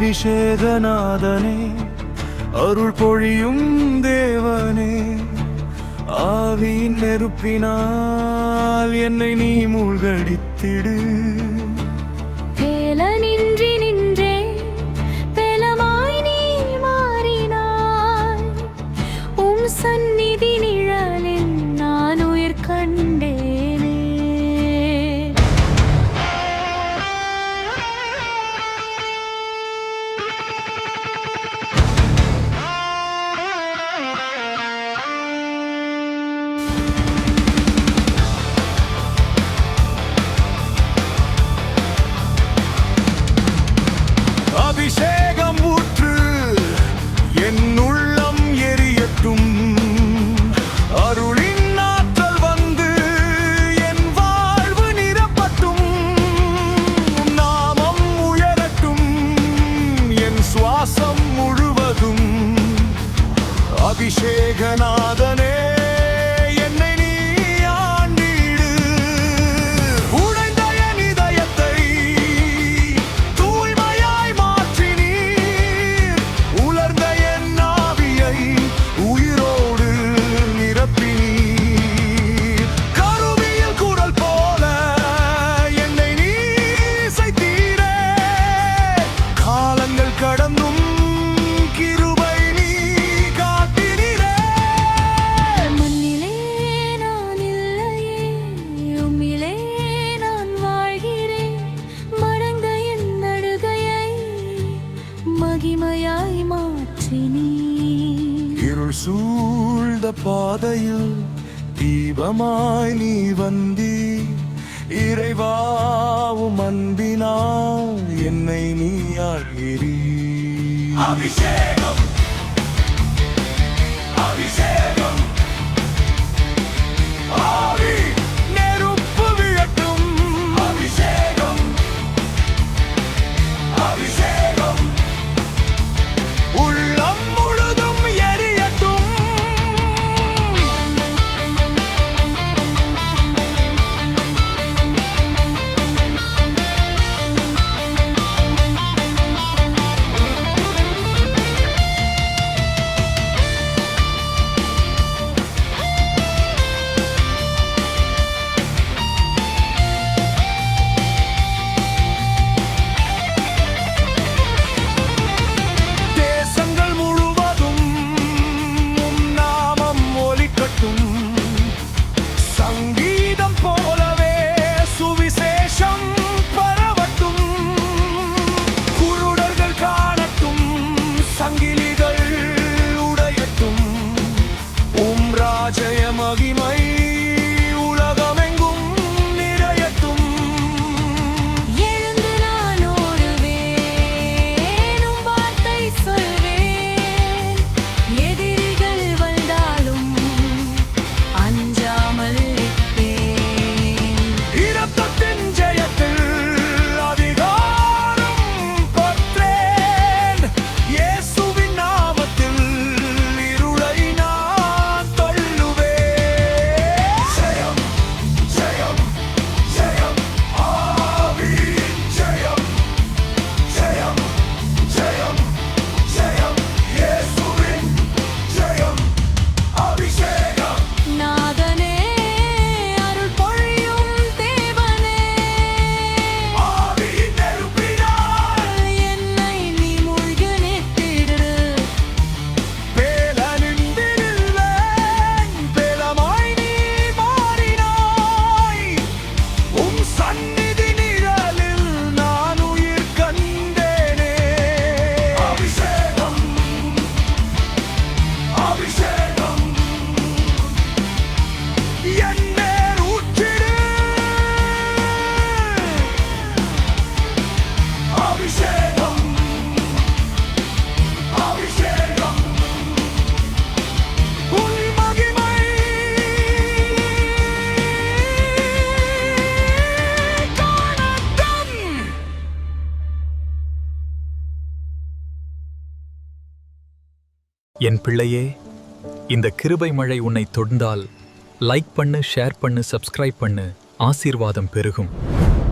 அபிஷேகநாதனே, அருள் பொழியும் தேவனே, ஆவியின் நெருப்பினால் என்னை நீ மூழ்கடித்திடு. பேலனின்றி நின்றே பேலமாய் நீ மாறினாய். உம் சந்நிதி நிழலில் நான் உயிர் கண்டேனே. அபிஷேகம் ஊற்று, என் உள்ளம் எரியட்டும். அருளின் ஆற்றல் வந்து என் வாழ்வு நிரப்பட்டும். நாமம் உயரட்டும் என் சுவாசம் முழுவதும். அபிஷேகநாதனே, என்னை நீ ஆண்டிடு. உடைந்த என் இதயத்தை தூய்மையாய் மாற்றினீர். உலர்ந்த என் ஆவியை உயிரோடு நிரப்பினீர். கருவியில் குரல் போல என்னை நீ இசைத்தீரே. காலங்கள் கடந்தும் கிருபை நீ காட்டினீரே. மண்ணிலே நான் இல்லையே, உம்மிலே நான் வாழ்கிறேன். மடங்க என் நடுகையை மகிமையாய் மாற்றினீர். இருள் சூழ்ந்த பாதையில் தீபமாய் நீ வந்தி. இறைவாவும் அன்பினால் என்னை நீ ஆழ்கிறீ. அபிஷேகம், அபிஷேகம், ஆவி நெருப்பு விழட்டும். அபிஷேகம், அபிஷேகம், உள்ளம் முழுதும் எரியட்டும். தேசங்கள் முழுவதும் உம் நாமம் ஒலிக்கட்டும். சங்கீதம் போலவே சுவிசேஷம் பரவட்டும். குருடர்கள் காணட்டும், சங்கிலிகள் உடையட்டும். உம் ராஜ்ய மகிமை உலகமெங்கும் நிறையட்டும். எழுந்து நான் ஓடுவேன், உம் வார்த்தை சொல்வேன். எதிரிகள் வந்தாலும் அஞ்சாமல் இருப்பேன். இரத்தத்தின் ஜெயத்தில் அதிகாரம் பெற்றேன். இயேசுவின் நாமத்தில் இருளை நான் தள்ளுவேன். ஜெயம், ஜெயம், ஜெயம், ஆவியின் ஜெயம். ஜெயம், ஜெயம், ஜெயம், இயேசுவின் ஜெயம். அபிஷேகம், நாதனே, அருள் பொழியும் தேவனே, ஆவியின் நெருப்பினால் என்னை நீ மூழ்கி நிறுத்திடு. பேலனின்றிருந்தேன், பேலமாய் நீ மாறினாய். உம் சந்நிதி நிழலில் நான் உயிர் கண்டேனே. அபிஷேகம், அபிஷேகம், என் மேல் ஊற்றிடு. அபிஷேகம், அபிஷேகம், உன் மகிமை காணட்டும். என் பிள்ளையே, இந்த கிருபை மழை உன்னை தொடர்ந்தால் லைக் பண்ணு, ஷேர் பண்ணு, சப்ஸ்கிரைப் பண்ணு. ஆசீர்வாதம் பெருகும்.